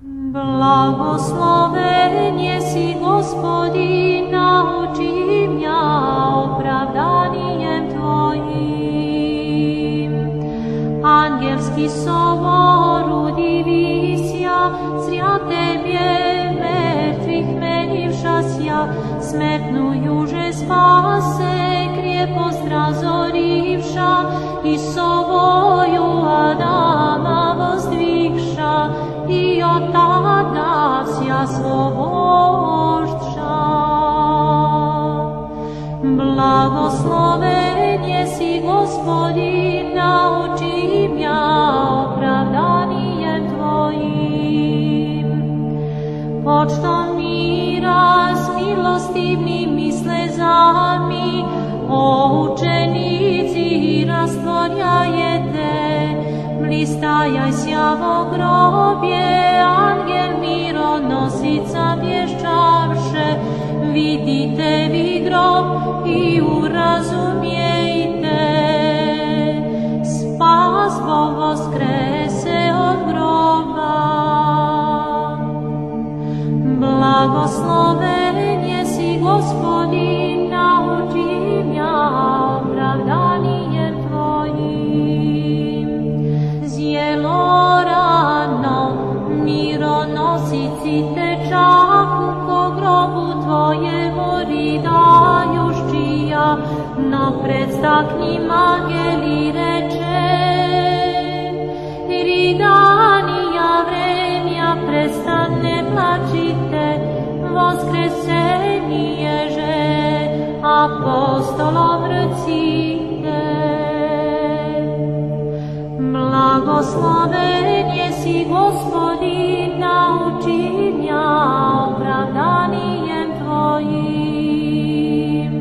Blagosloven jesi, Gospodin, nauči mňa opravdanijem Tvojim. Angelski sovor udivisia, zrja Tebie mrtvih menivšasja, smrtnu juže spase, krjepost razorivša, i sovoju Adama vozdvigša, i od tada vsja slobošća. Blagosloven jesi, Gospodin, nauči mňa opravdanijem Tvojim. Počtom mira s milostivnimi slezami, o učenici rastvorjajete, blistajajся vo grobje, angel mironosica vješćavše, vidite vi grob i urazumijte, spas Bog voskrese od groba. Blagosloven jesi, Gospodin, nauči mňa opravdanijem Tvojim. Zjelo rano mironosici tečahu ko grobu Tvojemu ridajuščija, no predstaknim angeli reče, ridanija vremja prestane plačite, voskresenije že apostolom recite. Blagosloven jesi, Gospodin, nauči mňa opravdanijem Tvojim.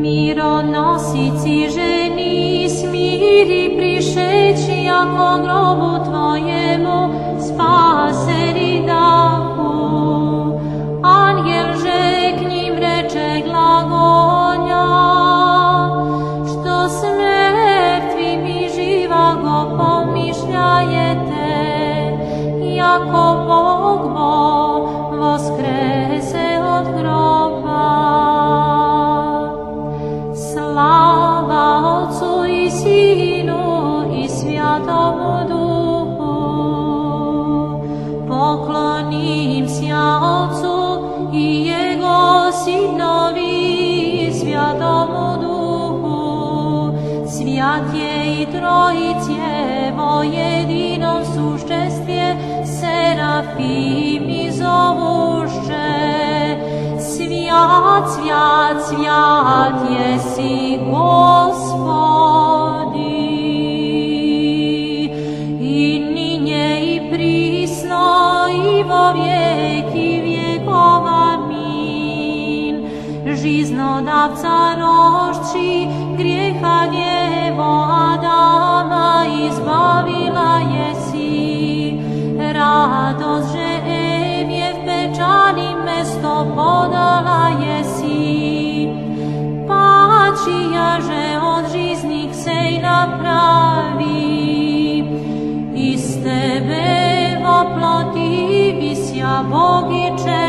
Mironosici ženi smiri prišeći, ako grobu Tvojemu spase ridahu. Angel že k njim reče glagolja, što s mrtvimi živa go pomišljajete, jako Bog voskrese od groba. Slava Otcu i Sinu i Svjatomu Duhu, poklonim sja Otcu i Jego Sinovi i Svjatomu Duhu, svjat je i Trojice vo jedinom sušćestvje, serafimi zovuše, svjat, svjat, svjat jesi Gospodi, i ninje i prisno i vo vijeki vjekov, amin. Žiznodavca rošči, grijeha djevo Adama izbavila jesi, radost že Evjev pečali mesto podala jesi, pačija že od žiznih sej napravi, iz tebe voploti visja Bogiče